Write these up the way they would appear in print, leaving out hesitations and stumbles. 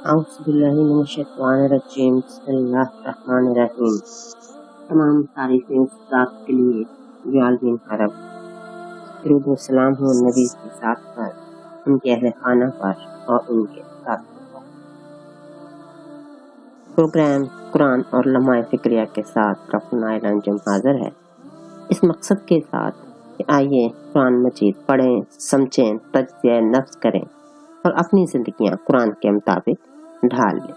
اعوذ باللہ من الشیطان الرجیم بسم اللہ الرحمن الرحیم۔ تمام تعریفیں اس ذات کے لیے جو عالمین کا رب، درود و سلام ہو نبی کی ذات پر، ان کے اہل خانہ پر اور ان کے ساتھیوں پر۔ پروگرام قرآن اور لمحہ فکریہ کے ساتھ رفع نائل انجم حاضر ہے، اس مقصد کے ساتھ کہ آئیے قرآن مجید پڑھیں، سمجھیں، تجزیہ نفس کریں اور اپنی زندگیاں قرآن کے مطابق ڈھال لیں۔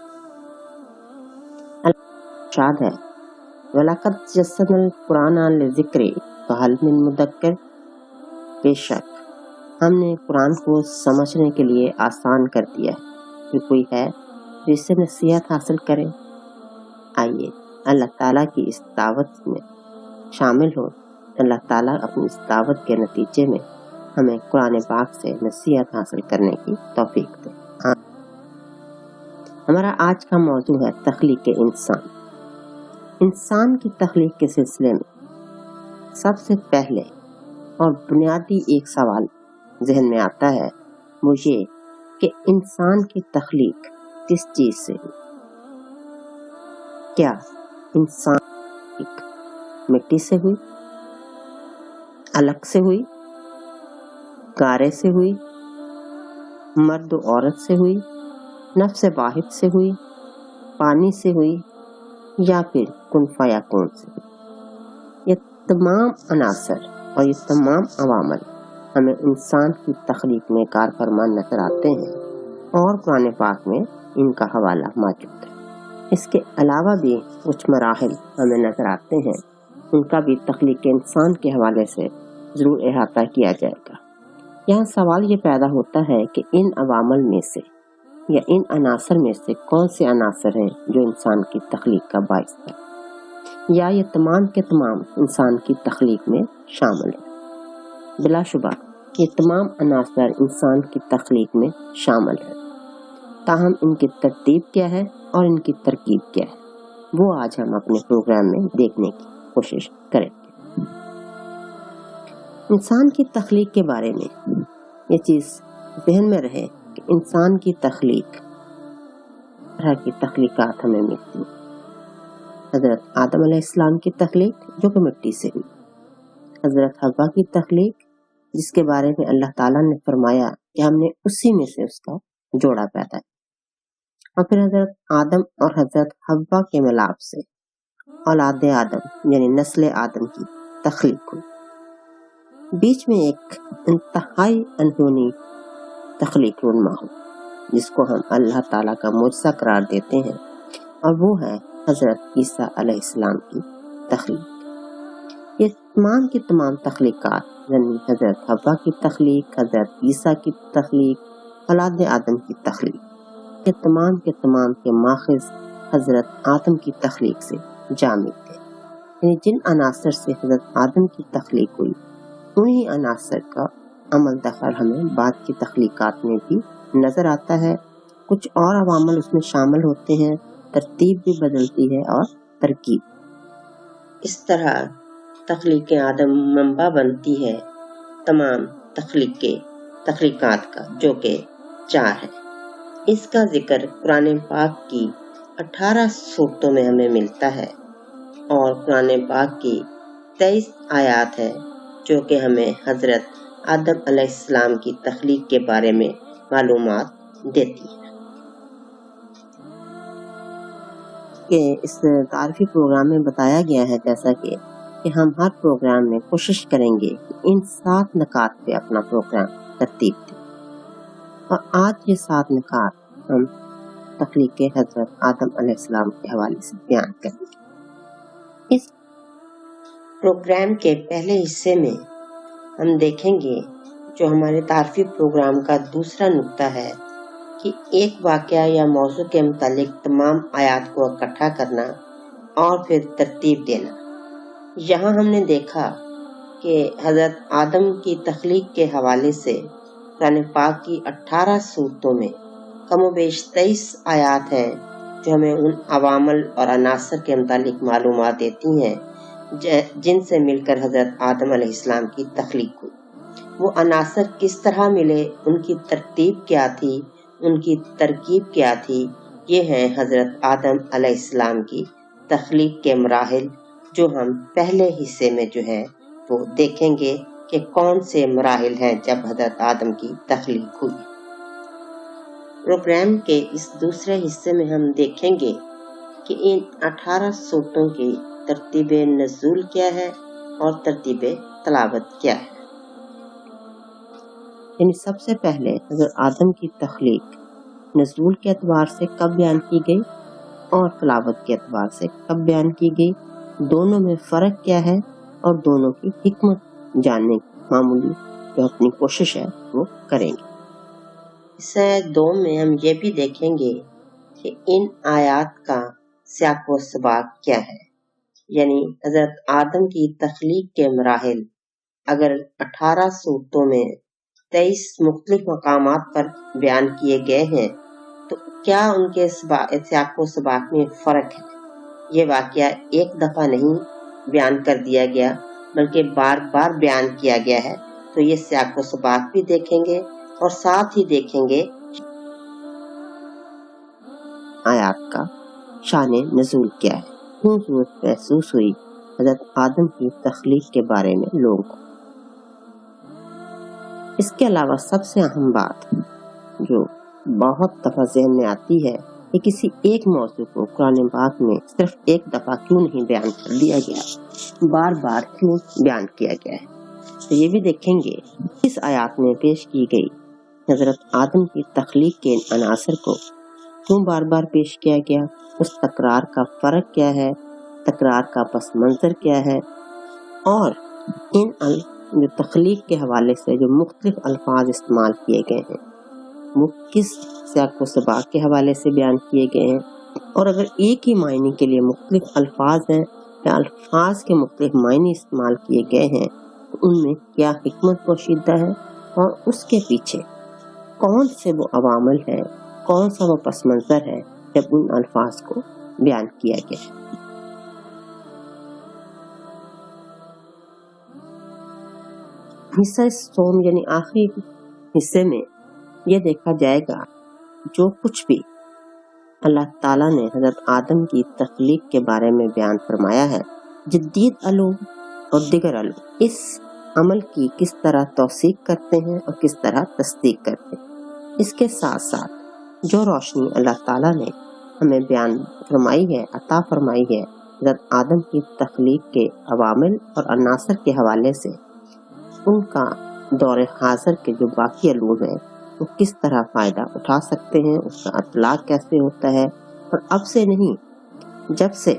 ارشاد ہے وَلَقَدْ يَسَّرْنَا الْقُرْآنَ لِلذِّكْرِ فَهَلْ مِن مُدَّكِّرٍ، بے شک ہم نے قرآن کو سمجھنے کے لیے آسان کر دیا ہے، کہ کوئی ہے جو اس سے نصیحت حاصل کرے۔ آئیے اللہ تعالیٰ کی اس دعوت میں شامل ہو، اللہ تعالیٰ اپنی اس دعوت کے نتیجے میں ہمیں قرآن پاک سے نصیحت حاصل کرنے کی توفیق دے۔ ہمارا آج کا موضوع ہے تخلیق انسان۔ انسان کی تخلیق کے سلسلے میں سب سے پہلے اور بنیادی ایک سوال ذہن میں آتا ہے، وہ یہ کہ انسان کی تخلیق کس چیز سے ہوئی؟ کیا انسان مٹی سے ہوئی، الگ سے ہوئی، گارے سے ہوئی، مرد و عورت سے ہوئی، نفس واحد سے ہوئی، پانی سے ہوئی، یا پھر کن فیکون سے ہوئی؟ یہ تمام عناصر اور یہ تمام عوامل ہمیں انسان کی تخلیق میں کار فرما نظر آتے ہیں اور قرآن پاک میں ان کا حوالہ موجود ہے۔ اس کے علاوہ بھی کچھ مراحل ہمیں نظر آتے ہیں، ان کا بھی تخلیق انسان کے حوالے سے ضرور احاطہ کیا جائے گا۔ یہاں سوال یہ پیدا ہوتا ہے کہ ان عوامل میں سے یا ان عناصر میں سے کون سے عناصر ہیں جو انسان کی تخلیق کا باعث ہے، یا یہ تمام کے تمام انسان کی تخلیق میں شامل ہیں؟ بلا شبہ یہ تمام عناصر انسان کی تخلیق میں شامل ہیں، تاہم ان کی ترتیب کیا ہے اور ان کی ترکیب کیا ہے، وہ آج ہم اپنے پروگرام میں دیکھنے کی کوشش کریں گے۔ انسان کی تخلیق کے بارے میں یہ چیز ذہن میں رہے کہ انسان کی تخلیق طرح کی تخلیقات ہمیں ملتی ہیں۔ حضرت آدم علیہ السلام کی تخلیق جو کہ مٹی سے ہوئی، حضرت حوا کی تخلیق جس کے بارے میں اللہ تعالیٰ نے فرمایا کہ ہم نے اسی میں سے اس کا جوڑا پیدا کیا، اور پھر حضرت آدم اور حضرت حوا کے ملاپ سے اولاد آدم یعنی نسل آدم کی تخلیق ہوئی۔ بیچ میں ایک انتہائی انہونی تخلیق رونما ہو جس کو ہم اللہ تعالیٰ کا معجزہ قرار دیتے ہیں، اور وہ ہے حضرت عیسیٰ علیہ السلام کی تخلیق۔ یہ تمام کی تمام تخلیقات یعنی حضرت حوا کی تخلیق، حضرت عیسیٰ کی تخلیق، اولاد آدم کی تخلیق، یہ تمام کے تمام کے ماخذ حضرت آدم کی تخلیق سے جا ملتے ہیں۔ یعنی جن عناصر سے حضرت آدم کی تخلیق ہوئی، انہی عناصر کا عمل دخل ہمیں بعد کی تخلیقات میں بھی نظر آتا ہے۔ کچھ اور عوامل اس میں شامل ہوتے ہیں، ترتیب بھی بدلتی ہے اور ترکیب۔ اس طرح تخلیق آدم منبع بنتی ہے تمام تخلیقات کا، جو کہ 4 ہے۔ اس کا ذکر قرآن پاک کی 18 سورتوں میں ہمیں ملتا ہے، اور قرآن پاک کی 23 آیات ہے جو کہ ہمیں حضرت آدم علیہ السلام کی تخلیق کے بارے میں معلومات دیتی ہے۔ کہ اس تعارفی پروگرام میں بتایا گیا ہے جیسا کہ ہم ہر پروگرام میں کوشش کریں گے کہ ان 7 نکات پہ اپنا پروگرام ترتیب دیں، اور آج یہ 7 نکات ہم تخلیق حضرت آدم علیہ السلام کے حوالے سے بیان کریں گے۔ اس پروگرام کے پہلے حصے میں ہم دیکھیں گے جو ہمارے تعارفی پروگرام کا دوسرا نقطہ ہے کہ ایک واقعہ یا موضوع کے متعلق تمام آیات کو اکٹھا کرنا اور پھر ترتیب دینا۔ یہاں ہم نے دیکھا کہ حضرت آدم کی تخلیق کے حوالے سے قرآن پاک کی 18 سورتوں میں کم و بیش 23 آیات ہیں جو ہمیں ان عوامل اور عناصر کے متعلق معلومات دیتی ہیں جن سے مل کر حضرت آدم علیہ السلام کی تخلیق ہوئی۔ وہ عناصر کس طرح ملے، ان کی ترتیب کیا تھی، ان کی ترکیب کیا تھی، یہ ہیں حضرت آدم علیہ السلام کی تخلیق کے مراحل، جو ہم پہلے حصے میں جو ہے وہ دیکھیں گے کہ کون سے مراحل ہیں جب حضرت آدم کی تخلیق ہوئی۔ پروگرام کے اس دوسرے حصے میں ہم دیکھیں گے کہ ان 18 صورتوں کی ترتیب نزول کیا ہے اور ترتیب تلاوت کیا ہے۔ یعنی سب سے پہلے حضرت آدم کی تخلیق نزول کے اعتبار سے کب بیان کی گئی اور تلاوت کے اعتبار سے کب بیان کی گئی، دونوں میں فرق کیا ہے اور دونوں کی حکمت جاننے کی معمولی جو اپنی کوشش ہے وہ کریں گے۔ اس دو میں ہم یہ بھی دیکھیں گے کہ ان آیات کا سیاق و سباق کیا ہے، یعنی حضرت آدم کی تخلیق کے مراحل اگر 18 صورتوں میں 23 مختلف مقامات پر بیان کیے گئے ہیں تو کیا ان کے سیاق و سباق میں فرق ہے؟ یہ واقعہ ایک دفعہ نہیں بیان کر دیا گیا بلکہ بار بار بیان کیا گیا ہے، تو یہ سیاق و سباق بھی دیکھیں گے اور ساتھ ہی دیکھیں گے آیات کا شان نزول کیا ہے، کیوں ضرورت محسوس ہوئی حضرت آدم کی تخلیق کے بارے میں لوگوں کو۔ اس کے علاوہ سب سے اہم بات جو بہت دفعہ ذہن میں آتی ہے کہ کسی ایک موضوع کو قرآن پاک میں صرف ایک دفعہ کیوں نہیں بیان کر دیا گیا، بار بار کیوں بیان کیا گیا ہے۔ تو یہ بھی دیکھیں گے اس آیات میں پیش کی گئی حضرت آدم کی تخلیق کے عناصر کو کیوں بار بار پیش کیا گیا، اس تکرار کا فرق کیا ہے، تکرار کا پس منظر کیا ہے، اور ان جو تخلیق کے حوالے سے جو مختلف الفاظ استعمال کیے گئے ہیں وہ کس سیاق و سباق کے حوالے سے بیان کیے گئے ہیں، اور اگر ایک ہی معنی کے لیے مختلف الفاظ ہیں یا الفاظ کے مختلف معنی استعمال کیے گئے ہیں تو ان میں کیا حکمت پوشیدہ ہے اور اس کے پیچھے کون سے وہ عوامل ہے، کون سا وہ پس منظر ہے جب ان الفاظ کو بیان کیا گیا ہے۔ حصہ سوم یعنی آخری حصے میں یہ دیکھا جائے گا جو کچھ بھی اللہ تعالیٰ نے حضرت آدم کی تخلیق کے بارے میں بیان فرمایا ہے، جدید علوم اور دیگر علوم اس عمل کی کس طرح توثیق کرتے ہیں اور کس طرح تصدیق کرتے ہیں۔ اس کے ساتھ ساتھ جو روشنی اللہ تعالیٰ نے ہمیں بیان فرمائی ہے، عطا فرمائی ہے حضرت آدم کی تخلیق کے عوامل اور عناصر کے حوالے سے، ان کا دور حاضر کے جو باقی علوم ہیں وہ کس طرح فائدہ اٹھا سکتے ہیں، اس کا اطلاق کیسے ہوتا ہے، اور اب سے نہیں، جب سے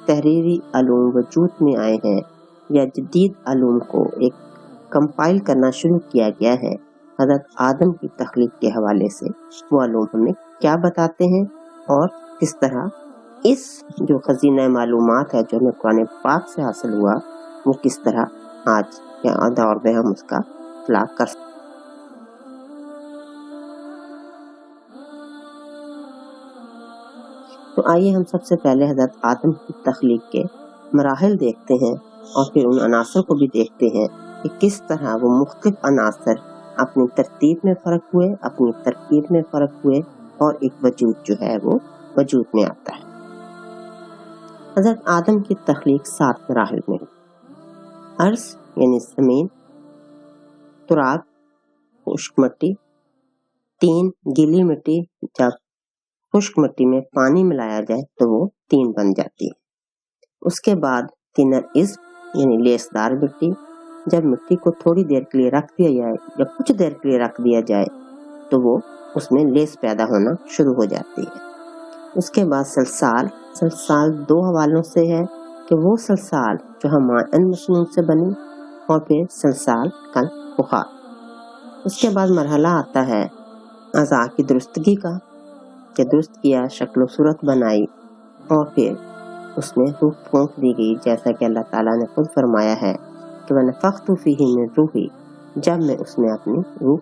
تحریری علوم وجود میں آئے ہیں یا جدید علوم کو ایک کمپائل کرنا شروع کیا گیا ہے، حضرت آدم کی تخلیق کے حوالے سے وہ علوم ہمیں کیا بتاتے ہیں اور کس طرح اس جو خزینہ معلومات ہے جو ہمیں قرآن پاک سے حاصل ہوا وہ کس طرح آج کے دور میں ہم اس کا اطلاق کر سکتے ہیں۔ تو آئیے ہم سب سے پہلے حضرت آدم کی تخلیق کے مراحل دیکھتے ہیں اور پھر ان عناصر کو بھی دیکھتے ہیں کہ کس طرح وہ مختلف عناصر اپنی ترتیب میں فرق ہوئے، اپنی ترکیب میں فرق ہوئے اور ایک وجود جو ہے وہ وجود میں آتا ہے۔ حضرت آدم کی تخلیق 7 مراحل میں ہوئی۔ عرض یعنی زمین، تراب خشک مٹی، 3 گیلی مٹی، جب خشک مٹی میں پانی ملایا جائے تو وہ 3 بن جاتی ہے۔ اس کے بعد تینر عزب یعنی لیسدار مٹی، جب مٹی کو تھوڑی دیر کے لیے رکھ دیا جائے یا کچھ دیر کے لیے رکھ دیا جائے تو وہ اس میں لیس پیدا ہونا شروع ہو جاتی ہے۔ اس کے بعد سلسال 2 حوالوں سے ہے کہ وہ سلسال جو ہمائن مسنون سے بنی اور پھر سلسال کل بخار۔ اس کے بعد مرحلہ آتا ہے اعضاء کی درستگی کا، کہ درست کیا، شکل و صورت بنائی اور پھر اس میں روح پھونک دی گئی، جیسا کہ اللہ تعالیٰ نے خود فرمایا ہے کہ وَنَفَخْتُ فِيهِ مِن رُوحِي، جب میں اس میں اپنی روح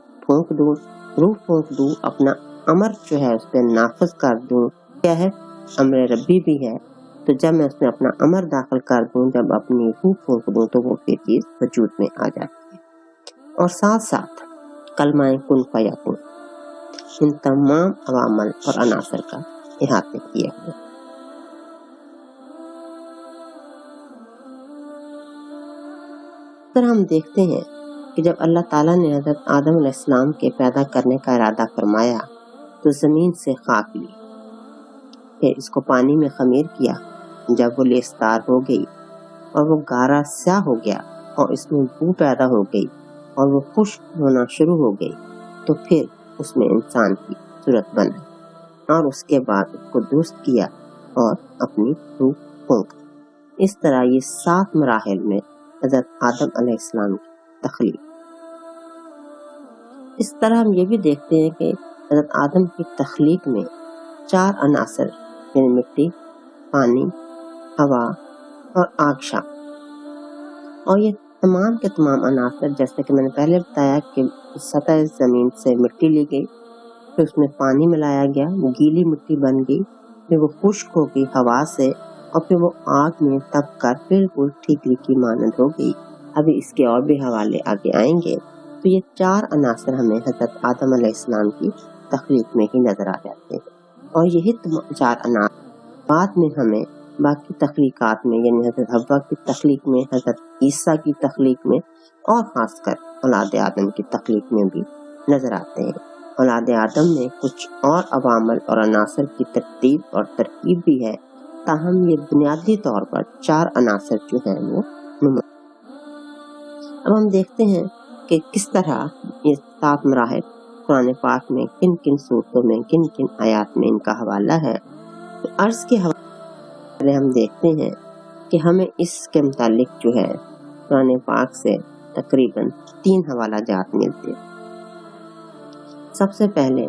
پھونک دوں، اپنا امر جو ہے اس پہ نافذ کر دوں، کیا ہے امر ربی بھی ہے، تو جب میں اس میں اپنا امر داخل کر دوں، جب اپنی روح پھونک دوں تو وہ پھر چیز وجود میں آ جاتی ہے۔ اور ساتھ ساتھ کلمہ کن فیکون، ان تمام عوامل اور عناصر کا احاطہ کیا ہے۔ پھر ہم دیکھتے ہیں کہ جب اللہ تعالیٰ نے حضرت آدم علیہ السلام کے پیدا کرنے کا ارادہ فرمایا تو زمین سے خاک لی، پھر اس کو پانی میں خمیر کیا۔ جب وہ لیسدار ہو گئی اور وہ گارا سیاہ ہو گیا اور اس میں بو پیدا ہو گئی اور وہ خشک ہونا شروع ہو گئی، تو پھر اس میں انسان کی صورت بنا اور اس کے بعد اس کو درست کیا اور اپنی روح پھونک۔ اس طرح یہ 7 مراحل میں حضرت آدم علیہ السلام کی تخلیق۔ اس طرح ہم یہ بھی دیکھتے ہیں کہ حضرت آدم کی تخلیق میں 4 عناصر یعنی مٹی، پانی، ہوا اور آگ شامل، اور یہ تمام کے تمام عناصر جیسے کہ میں نے پہلے بتایا کہ سطح زمین سے مٹی لی گئی، پھر اس میں پانی ملایا گیا، وہ گیلی مٹی بن گئی، پھر وہ خشک ہو گئی ہوا سے، اور پھر وہ آگ میں تپ کر بالکل ٹھیکری کی مانند ہو گئی۔ ابھی اس کے اور بھی حوالے آگے آئیں گے۔ تو یہ 4 عناصر ہمیں حضرت آدم علیہ السلام کی تخلیق میں ہی نظر آ جاتے ہیں، اور یہی 4 عناصر بعد میں ہمیں باقی تخلیقات میں یعنی حضرت حوا کی تخلیق میں، حضرت عیسیٰ کی تخلیق میں، اور خاص کر اولاد آدم کی تخلیق میں بھی نظر آتے ہیں۔ اولاد آدم میں کچھ اور عوامل اور عناصر کی ترتیب اور ترکیب بھی ہے، تاہم یہ بنیادی طور پر 4 عناصر جو ہیں وہ نمایاں۔ اب ہم دیکھتے ہیں کہ کس طرح یہ 7 مراحل قرآن پاک میں کن کن صورتوں میں کن کن آیات میں ان کا حوالہ ہے۔ تو عرض کے حوالے ہم دیکھتے ہیں کہ ہمیں اس کے متعلق جو ہے قرآن پاک سے تقریباً 3 حوالہ جات ملتے ہیں۔ سب سے پہلے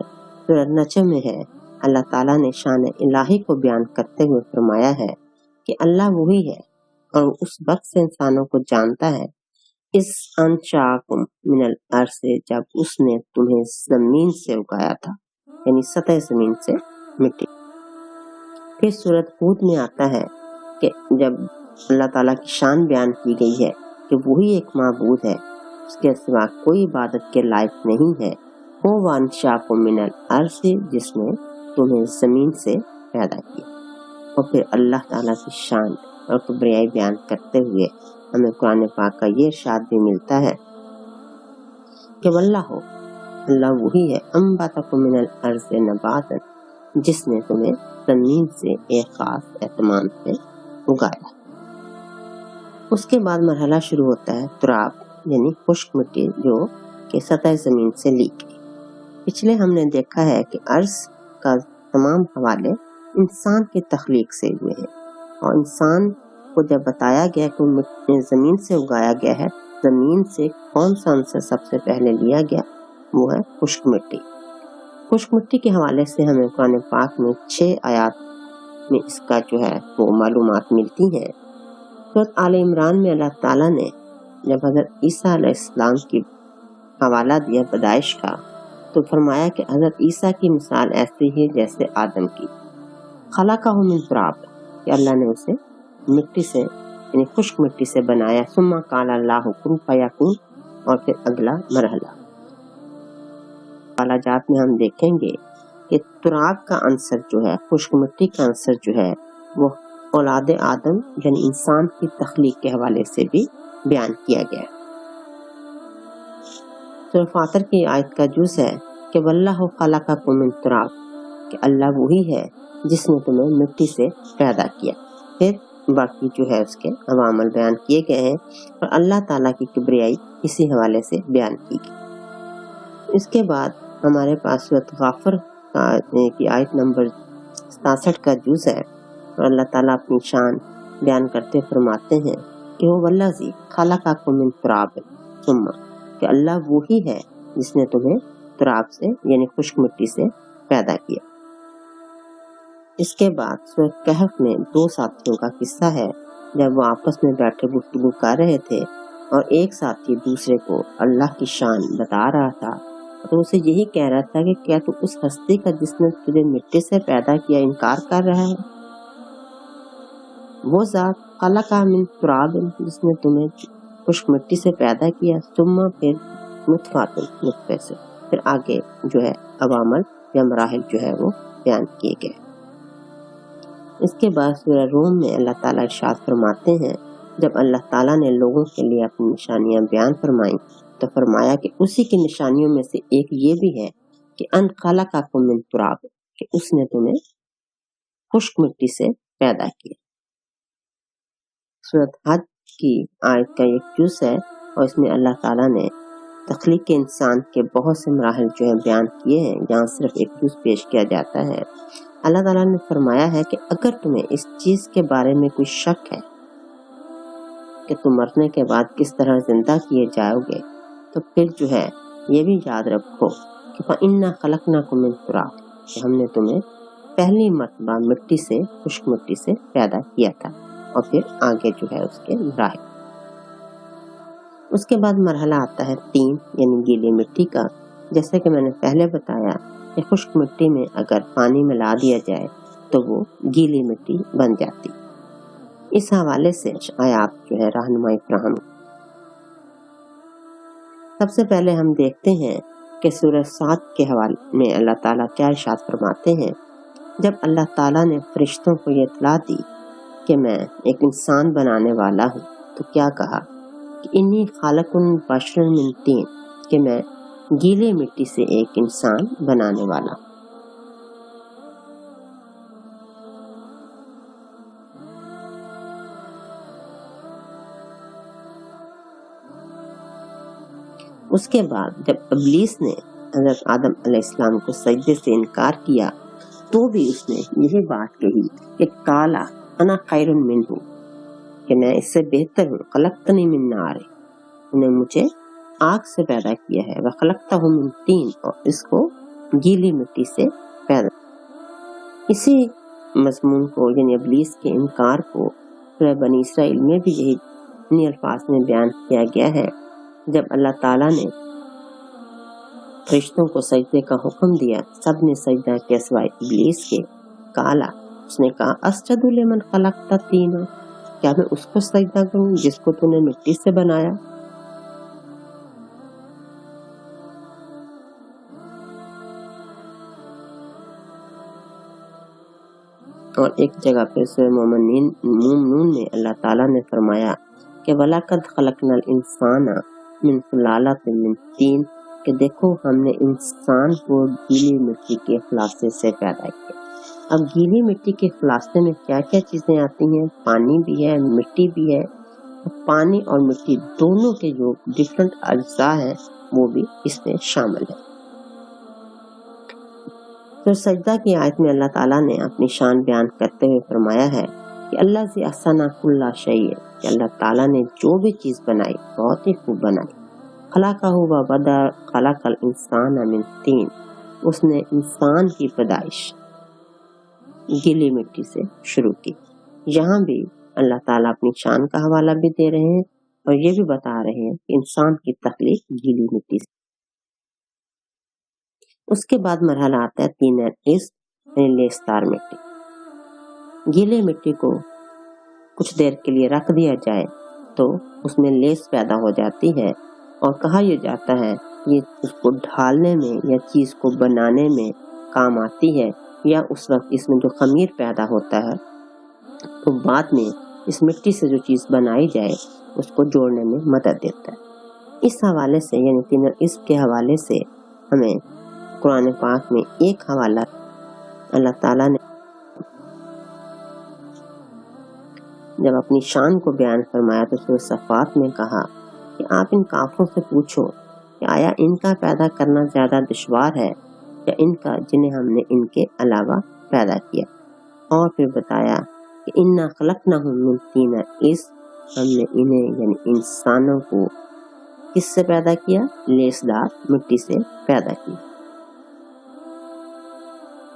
سورۃ نجم میں ہے، اللہ تعالیٰ نے شان الہی کو بیان کرتے ہوئے فرمایا ہے کہ اللہ وہی ہے اور اس وقت سے انسانوں کو جانتا ہے، اس انشاکم من الارض سے، جب اس نے تمہیں زمین سے اگایا تھا، یعنی سطح زمین سے مٹی۔ پھر سورۃ ہود میں آتا ہے کہ جب اللہ تعالیٰ کی شان بیان کی گئی ہے کہ وہی ایک معبود ہے، اس کے سوا کوئی عبادت کے لائق نہیں ہے، وہ وانشاکم من الارض، جس نے تمہیں زمین سے پیدا کیا۔ اور پھر اللہ تعالیٰ کی شان اور کبریائی بیان کرتے ہوئے ہمیں قرآن پاک کا یہ ارشاد بھی ملتا ہے کہ واللہ، اللہ وہی ہے، انبتکم من الارض نباتا، جس نے تمہیں زمین سے ایک خاص اہتمام سے اگایا۔ اس کے بعد مرحلہ شروع ہوتا ہے تراب، یعنی خشک مٹی جو کہ سطح زمین سے لی گئی۔ پچھلے ہم نے دیکھا ہے کہ عرض کا تمام حوالے انسان کی تخلیق سے ہوئے ہیں، اور انسان کو جب بتایا گیا کہ زمین سے اگایا گیا ہے، زمین سے کون سا عنصر سب سے پہلے لیا گیا، وہ ہے خشک مٹی۔ خشک مٹی کے حوالے سے ہمیں قرآن پاک میں 6 آیات میں اس کا جو ہے وہ معلومات ملتی ہیں۔ سورۃ آل عمران میں اللہ تعالیٰ نے جب حضرت عیسیٰ علیہ السلام کی حوالہ دیا پیدائش کا، تو فرمایا کہ حضرت عیسیٰ کی مثال ایسی ہے جیسے آدم کی، خلقہ من تراب، کہ اللہ نے اسے مٹی سے یعنی خشک مٹی سے بنایا، ثم قال اللہ کن فیکون، اور پھر اگلا مرحلہ حوالہ جات میں ہم دیکھیں گے کہ تراب کا عنصر جو ہے، خشک مٹی کا عنصر جو ہے، وہ اولاد آدم یعنی انسان کی تخلیق کے حوالے سے بھی بیان کیا گیا ہے۔ سورہ فاطر کی آیت کا جز ہے کہ واللہ خلقکم من تراب، کہ اللہ وہی ہے جس نے تمہیں مٹی سے پیدا کیا۔ پھر باقی جو ہے اس کے عوامل بیان کیے گئے ہیں، اور اللہ تعالیٰ کی کبریائی اسی حوالے سے بیان کی گئی۔ اس کے بعد ہمارے پاس سورۃ غافر کی آیت نمبر 67 کا جز ہے، اور اللہ تعالیٰ اپنی شان بیان کرتے فرماتے ہیں کہ وہ والذی خلقکم من تراب ثم، کہ اللہ وہی ہے جس نے تمہیں تراب سے یعنی خشک مٹی سے پیدا کیا۔ اس کے بعد سورۃ کہف میں 2 ساتھیوں کا قصہ ہے، جب وہ آپس میں بیٹھے گفتگو کر رہے تھے اور ایک ساتھی دوسرے کو اللہ کی شان بتا رہا تھا، تو اسے یہی کہہ رہا تھا کہ کیا تو اس ہستی کا جس نے تجھے مٹی سے پیدا کیا انکار کر رہا ہے؟ وہ ذات خلق من تراب، جس نے تمہیں خشک مٹی سے پیدا کیا، ثم، پھر نطفہ، نطفے سے، پھر آگے جو ہے عوامل یا مراحل جو ہے وہ بیان کیے گئے۔ اس کے بعد سورہ روم میں اللہ تعالیٰ ارشاد فرماتے ہیں، جب اللہ تعالیٰ نے لوگوں کے لیے اپنی نشانیاں بیان فرمائیں تو فرمایا کہ اسی کی نشانیوں میں سے ایک یہ بھی ہے کہ ان خلقکم من تراب، کہ اس نے تمہیں خشک مٹی سے پیدا کیا۔ سورۃ حج کی آیت کا ایک جز ہے اور اس میں اللہ تعالیٰ نے تخلیق انسان کے بہت سے مراحل جو ہے بیان کیے ہیں، یہاں صرف ایک جز پیش کیا جاتا ہے۔ اللہ تعالیٰ نے فرمایا ہے کہ اگر تمہیں اس چیز کے بارے میں کوئی شک ہے کہ تم مرنے کے بعد کس طرح زندہ کیے جاؤ گے، تو پھر جو ہے یہ بھی یاد رکھو کہ فَإِنَّا خَلَقْنَاكُم مِّن تُرَابٍ، کہ ہم نے تمہیں پہلی مرتبہ مٹی سے، خشک مٹی سے پیدا کیا تھا، اور پھر آگے جو ہے اس کے مراحل۔ اس کے بعد مرحلہ آتا ہے طین یعنی گیلی مٹی کا۔ جیسے کہ میں نے پہلے بتایا کہ خشک مٹی میں اگر پانی ملا دیا جائے تو وہ گیلی مٹی بن جاتی۔ اس حوالے سے آیات جو ہے رہنمائی فراہم۔ سب سے پہلے ہم دیکھتے ہیں کہ سورہ صاد کے حوالے میں اللہ تعالیٰ کیا ارشاد فرماتے ہیں۔ جب اللہ تعالیٰ نے فرشتوں کو یہ اطلاع دی کہ میں ایک انسان بنانے والا ہوں تو کیا کہا کہ انی خالق بشر من طین، کہ میں گیلے مٹی سے ایک انسان بنانے والا ہوں۔ اس کے بعد جب ابلیس نے حضرت آدم علیہ السلام کو سجدے سے انکار کیا تو بھی اس نے یہی بات کہی کہ قالا انا خیر منہ، کہ میں اس سے بہتر ہوں، خلقتنی من نار، انہیں مجھے آگ سے پیدا کیا ہے، وخلقتہ من طین، اور اس کو گیلی مٹی سے پیدا۔ اسی مضمون کو یعنی ابلیس کے انکار کو سورہ بنی اسرائیل میں بھی یہی انہی الفاظ میں بیان کیا گیا ہے۔ جب اللہ تعالیٰ نے فرشتوں کو سجدے کا حکم دیا، سب نے سجدہ کیا سوائے ابلیس کے۔ کالا، اس نے کہا اسجد لمن خلقت طینا، کیا میں اس کو سجدہ کروں جس کو تو نے مٹی سے بنایا۔ اور ایک جگہ پہ سورہ مومنون میں اللہ تعالیٰ نے فرمایا کہ وَلَقَدْ خَلَقْنَا الْإِنسَانَ مِنْ سُلَالَةٍ مِنْ طِینٍ، کہ دیکھو ہم نے انسان کو گیلی مٹی کے خلاصے سے پیدا کیا۔ اب گیلی مٹی کے خلاصے میں کیا کیا چیزیں آتی ہیں؟ پانی بھی ہے، مٹی بھی ہے۔ پانی اور مٹی دونوں کے جو ڈفرنٹ اجزاء ہیں وہ بھی اس میں شامل ہے۔ تو سجدہ کی آیت میں اللہ تعالیٰ نے اپنی شان بیان کرتے ہوئے فرمایا ہے کہ اللہ ذی احسن کل شیء، کہ اللہ تعالیٰ نے جو بھی چیز بنائی بہت ہی خوب بنائی۔ خلقہ وبدأ خلق الانسان من طین، اس نے انسان کی پیدائش گیلی مٹی سے شروع کی۔ یہاں بھی اللہ تعالیٰ اپنی شان کا حوالہ بھی دے رہے ہیں اور یہ بھی بتا رہے ہیں کہ انسان کی تخلیق گیلی مٹی سے۔ اس کے بعد مرحلہ آتا ہے طین یعنی لیسدار مٹی۔ گیلے مٹی کو کچھ دیر کے لیے رکھ دیا جائے تو اس میں لیس پیدا ہو جاتی ہے، اور کہا یہ جاتا ہے یہ اس کو ڈھالنے میں یا چیز کو بنانے میں کام آتی ہے، یا اس وقت اس میں جو خمیر پیدا ہوتا ہے تو بعد میں اس مٹی سے جو چیز بنائی جائے اس کو جوڑنے میں مدد دیتا ہے۔ اس حوالے سے یعنی طین اس کے حوالے سے ہمیں قرآن پاک میں ایک حوالہ اللہ تعالیٰ نے جب اپنی شان کو بیان فرمایا تو سورہ صفات میں کہا کہ آپ ان کافروں سے پوچھو کہ آیا ان کا پیدا کرنا زیادہ دشوار ہے یا ان کا جنہیں ہم نے ان کے علاوہ پیدا کیا، اور پھر بتایا کہ انا خلقناہم من طین، اس ہم نے انہیں یعنی انسانوں کو کس سے پیدا کیا؟ لیسدار مٹی سے پیدا کیا۔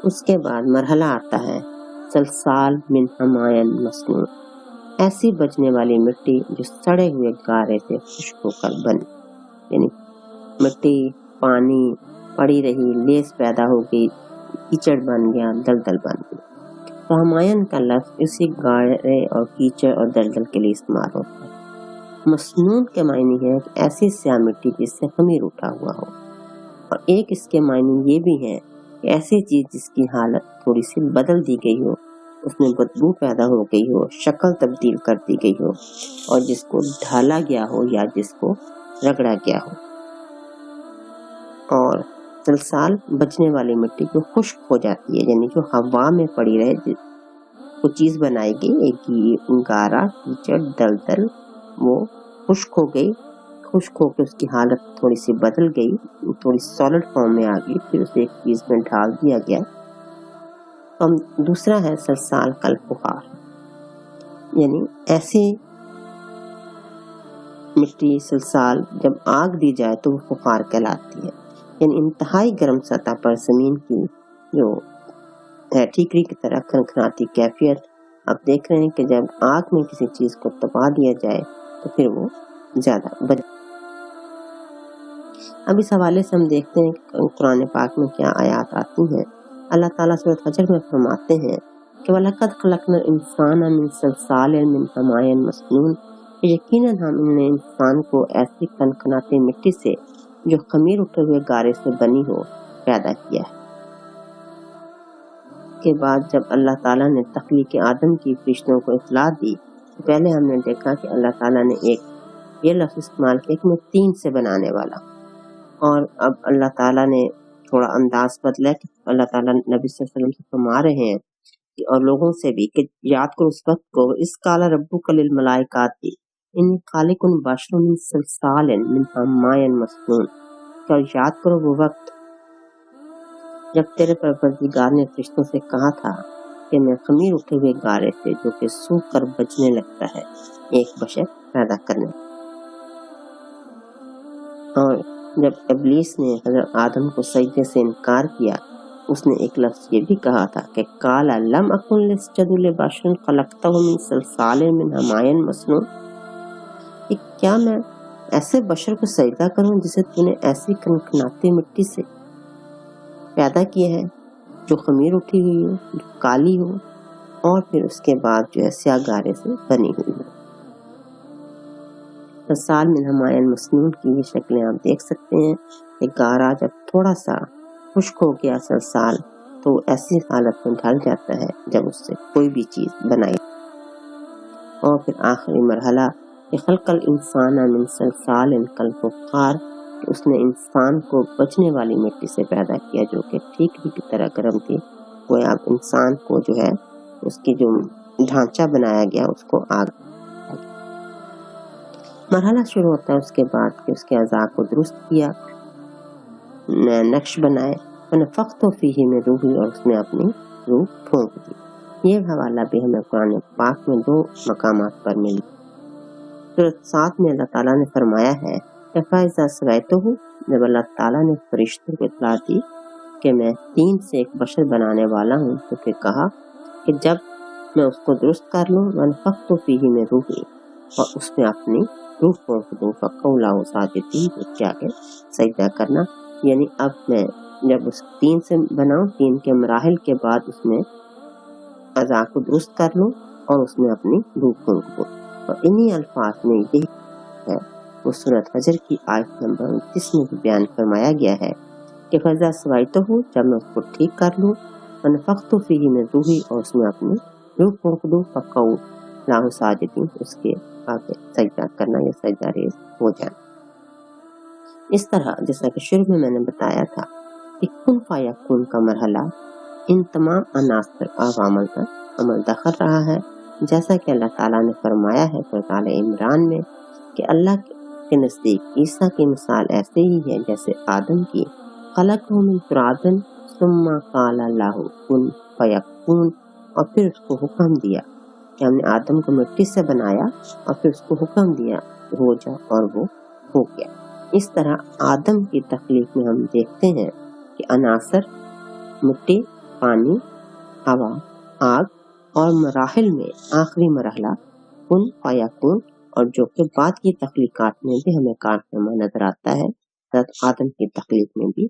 اس کے بعد مرحلہ آتا ہے سلسال من حماء مسنون، ایسی بجنے والی مٹی جو سڑے ہوئے گارے سے خشک ہو کر بنی، یعنی مٹی پانی پڑی رہی، لیس پیدا ہو گئی، کیچڑ بن گیا، دلدل بن گئی۔ تو حمائن کا لفظ اسی گارے اور کیچڑ اور دلدل کے لیے استعمال ہوتا ہے۔ مسنون کے معنی ہے کہ ایسی سیاہ مٹی جس سے خمیر اٹھا ہوا ہو، اور ایک اس کے معنی یہ بھی ہے کہ ایسی چیز جس کی حالت تھوڑی سی بدل دی گئی ہو، اس میں بدبو پیدا ہو گئی ہو، شکل تبدیل کر دی گئی ہو، اور جس کو ڈھالا گیا ہو یا جس کو رگڑا گیا ہو. اور سلسال بچنے والی مٹی جو خشک ہو جاتی ہے، یعنی جو ہوا میں پڑی رہے، وہ چیز بنائی گئی ایک گارا کیچڑ دلدل، وہ خشک ہو گئی، خشک ہو کے اس کی حالت تھوڑی سی بدل گئی، تھوڑی سالڈ فارم میں آ گئی، پھر اسے ایک چیز میں ڈال دیا گیا. دوسرا ہے سلسال کل فخار، یعنی ایسی مٹی سلسال جب آگ دی جائے تو وہ فخار کہلاتی ہے، یعنی انتہائی گرم سطح پر زمین کی جو ہے ٹھیکری کی طرح کھنکھناتی کیفیت. آپ دیکھ رہے ہیں کہ جب آگ میں کسی چیز کو تپا دیا جائے تو پھر وہ زیادہ بد. اب اس حوالے سے ہم دیکھتے ہیں کہ قرآن پاک میں کیا آیات آتی ہیں. اللہ تعالیٰ سورۃ فجر میں فرماتے ہیں کہ وَلَقَدْ خَلَقْنَا الْإِنسَانَ مِنْ صَلْصَالٍ مِنْ حَمَإٍ مَسْنُونٍ، یقیناً ہم نے انسان کو ایسی کھنکھناتی مٹی سے جو خمیر اٹھے ہوئے گارے سے بنی ہو پیدا کیا ہے. کے بعد جب اللہ تعالیٰ نے تخلیق آدم کی فرشتوں کو اطلاع دی تو پہلے ہم نے دیکھا کہ اللہ تعالیٰ نے ایک یہ لفظ استعمال کیا کہ میں 3 سے بنانے والا، اور اب اللہ تعالیٰ نے تھوڑا انداز بدلا کہ اللہ تعالیٰ نبی صلی اللہ علیہ وسلم سے فرما رہے ہیں اور لوگوں سے بھی کہ یاد کرو اس وقت کو اس قال ربک للملائکات انی خالق بشر من صلصال من حماء مسنون، اور یاد کرو وہ وقت جب تیرے پروردگار نے فرشتوں سے کہا تھا کہ میں خمیر اٹھے ہوئے گارے سے جو کہ سوکھ کر بچنے لگتا ہے ایک بشر پیدا کرنے. اور جب ابلیس نے حضرت آدم کو سجدے سے انکار کیا، اس نے ایک لفظ یہ بھی کہا تھا کہ قال لم اکن لاسجد لبشر خلقتہ من صلصال من حماء مسنون، کہ کیا میں ایسے بشر کو سجدہ کروں جسے تو نے ایسی کھنکھناتی مٹی سے پیدا کیا ہے جو خمیر اٹھی ہوئی ہو، جو کالی ہو، اور پھر اس کے بعد جو ہے سیاہ گارے سے بنی ہوئی ہو. صلصال من حماء مسنون کی یہ شکلیں آپ دیکھ سکتے ہیں کہ گارا جب تھوڑا سا خشک ہو گیا سلسال تو ایسی حالت میں ڈھل جاتا ہے جب اس سے کوئی بھی چیز بنائی. اور پھر آخری مرحلہ کہ خلق الانسان من صلصال کالفخار، کہ اس نے انسان کو بچنے والی مٹی سے پیدا کیا جو کہ ٹھیکری کی طرح گرم تھی. وہ اب انسان کو جو ہے اس کی جو ڈھانچہ بنایا گیا اس کو آگ. مرحلہ شروع ہوتا ہے اس کے بعد کہ اس کے اعضاء کو درست کیا، نقش بنائے، ونفخت فیہ من روحی، اور اس میں اپنی روح پھونک دی. یہ حوالہ بھی ہمیں قرآن پاک میں 2 مقامات پر ملی. سورۃ 7 میں اللہ تعالیٰ نے فرمایا ہے کہ فَإِذَا سَوَيْتُهُ، جب اللہ تعالیٰ نے فرشتوں کو اطلاع دی کہ میں 3 سے ایک بشر بنانے والا ہوں، تو پھر کہا کہ جب میں اس کو درست کر لوں وَنَفَخْتُ فِيهِ مِن روحی، اور اس میں اپنی روح پھونک دوں، فَقَعُوا لَهُ سَاجِدِينَ، تو جا کے سجدہ کرنا. یعنی اب میں جب اس 3 سے بناؤں، 3 کے مراحل کے بعد اس میں اعضاء کو درست کر لوں اور اس میں اپنی روح پھونک دوں. اور انہی الفاظ میں یہی ہے وہ سورۃ فجر کی آیت نمبر 29 میں بھی بیان فرمایا گیا ہے کہ فَإِذَا سَوَيْتُهُ، جب میں اس کو ٹھیک کر لوں، وَنَفَخْتُ فِيهِ مِن روحی، اور اس میں اپنی روح پھونک دوں، فَقَعُوا لَهُ سَاجِدِينَ، اس کے آگے سجدہ کرنا یا سجدہ ریز ہو جانا. اس طرح جیسا کہ شروع میں میں نے بتایا تھا کہ کن فیکون کا مرحلہ ان تمام عناصر عوامل پر عمل دخل رہا ہے، جیسا کہ اللہ تعالیٰ نے فرمایا ہے سورۃ آل عمران میں کہ اللہ کے نزدیک عیسیٰ کی مثال ایسے ہی ہے جیسے آدم کی. خلقہ من تراب ثم قال له کن فیکون، اور پھر اس کو حکم دیا کہ ہم نے آدم کو مٹی سے بنایا اور پھر اس کو حکم دیا ہو جا، اور وہ ہو گیا. اس طرح آدم کی تخلیق میں ہم دیکھتے ہیں کہ عناصر مٹی، پانی، ہوا، آگ، اور مراحل میں آخری مرحلہ کن فیکون، اور جو کہ بعد کی تخلیقات میں بھی ہمیں کارنامہ نظر آتا ہے، حضرت آدم کی تخلیق میں بھی.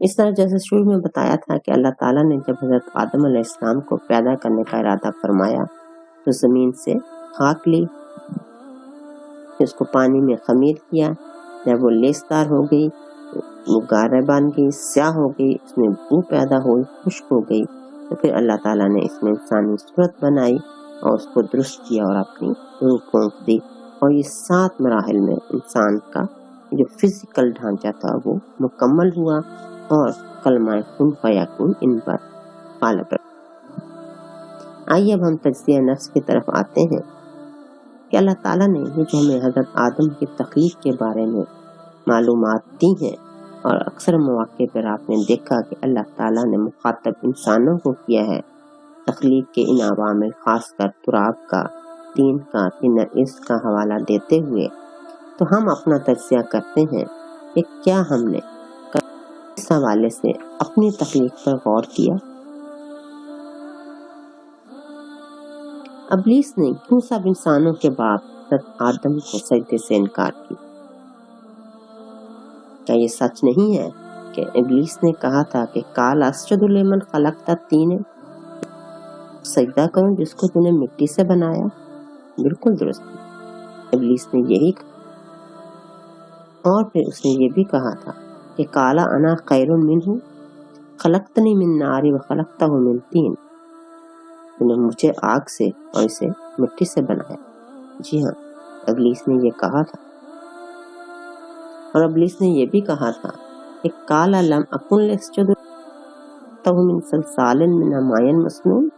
اس طرح جیسے شروع میں بتایا تھا کہ اللہ تعالیٰ نے جب حضرت آدم علیہ السلام کو پیدا کرنے کا ارادہ فرمایا تو زمین سے خاک لی، اس کو پانی میں خمیر کیا، جب وہ لیسدار ہو گئی وہ گارہ بن گئی، سیاہ ہو گئی، اس میں بو پیدا ہوئی، خشک ہو گئی، تو پھر اللہ تعالیٰ نے اس میں انسانی صورت بنائی اور اس کو درست کیا اور اپنی روح پھونک دی، اور یہ 7 مراحل میں انسان کا جو فزیکل ڈھانچہ تھا وہ مکمل ہوا اور کلمہ کن فیکون ان پر غالب رہا۔ آئیے اب ہم تجزیہ نفس کی طرف آتے ہیں کہ اللہ تعالیٰ نے یہ جو ہمیں حضرت آدم کی تخلیق کے بارے میں معلومات دی ہیں، اور اکثر مواقع پر آپ نے دیکھا کہ اللہ تعالیٰ نے مخاطب انسانوں کو کیا ہے تخلیق کے ان عوامل، خاص کر تراب کا، طین کا، طین عز کا حوالہ دیتے ہوئے، تو ہم اپنا تجزیہ کرتے ہیں کہ کیا ہم نے اس حوالے سے اپنی تخلیق پر غور کیا؟ ابلیس نے کیوں سب انسانوں کے باپ حضرت آدم کو سجدے سے انکار کیا؟ کیا یہ سچ نہیں ہے کہ ابلیس نے کہا تھا کہ قال اسجد لمن خلقت طین، سجدہ کروں جس کو تو نے مٹی سے بنایا؟ بالکل درست، ابلیس نے یہی کہا، اور پھر اس نے یہ بھی کہا تھا کہ قال انا خیر منہ خلقتنی من نار وخلقتہ من طین، تو نے مجھے آگ سے اور اسے مٹی سے بنایا۔ جی ہاں، ابلیس نے یہ کہا تھا، اور ابلیس نے یہ بھی کہا تھا کہ قال لم اکن لاسجد من صلصال من حماء مسنون،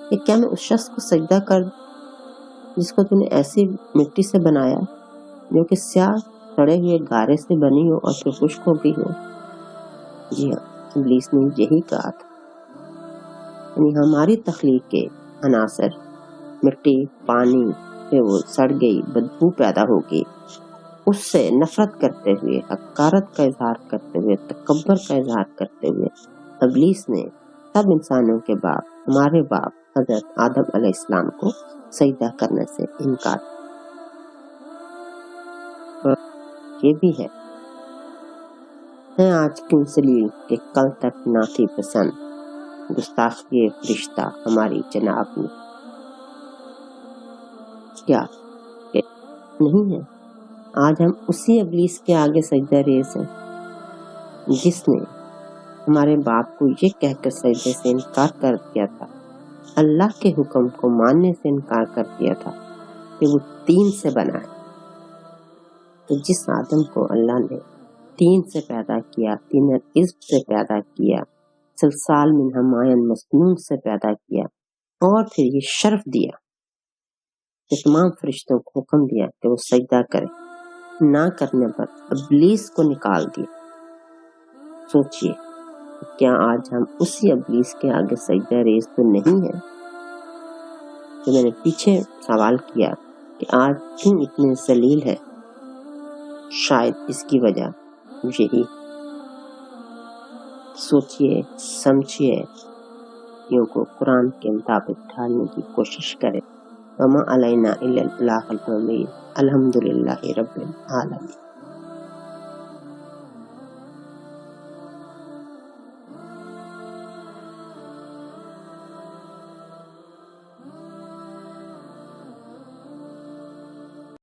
کہ کیا میں اس شخص کو سجدہ کر جس کو تو نے ایسی مٹی سے بنایا جو کہ سیاہ سڑے ہوئے گارے سے بنی ہو اور پھر خشک ہو گئی ہو؟ جی ہاں، ابلیس نے یہی کہا تھا۔ یعنی ہماری تخلیق کے عناصر مٹی، پانی، پھر وہ سڑ گئی، بدبو پیدا ہو گئی، اس سے نفرت کرتے ہوئے، حقارت کا اظہار کرتے ہوئے، تکبر کا اظہار کرتے ہوئے ابلیس نے سب انسانوں کے باپ، ہمارے باپ حضرت آدم علیہ السلام کو سجدہ کرنے سے انکار کیا۔ یہ بھی ہے آج کی سلیل کہ کل تک نہ تھی پسند گستاخی فرشتہ ہماری جناب میں، کیا کہ نہیں ہے؟ آج ہم اسی ابلیس کے آگے سجدہ ریز ہیں جس نے ہمارے باپ کو یہ کہہ کر سجدے سے انکار کر دیا تھا، اللہ کے حکم کو ماننے سے انکار کر دیا تھا کہ وہ طین سے بنا ہے۔ تو جس آدم کو اللہ نے طین سے پیدا کیا، طین عزب سے پیدا کیا، سلسال من حماء مسنون سے پیدا کیا، اور پھر یہ شرف دیا کہ تمام فرشتوں کو حکم دیا کہ وہ سجدہ کریں، نہ کرنے پر ابلیس کو نکال دیا۔ سوچئے کیا آج ہم اسی ابلیس کے آگے سجدہ ریز تو نہیں ہیں؟ تو میں نے پیچھے سوال کیا کہ آج کیوں اتنے ذلیل ہے، شاید اس کی وجہ یہی۔ سوچئے، سمجھئے، یوں کو قرآن کے مطابق ڈھالنے کی کوشش کرے۔ وما علینا الا البلاغ المبین۔ الحمدللہ رب العالمین۔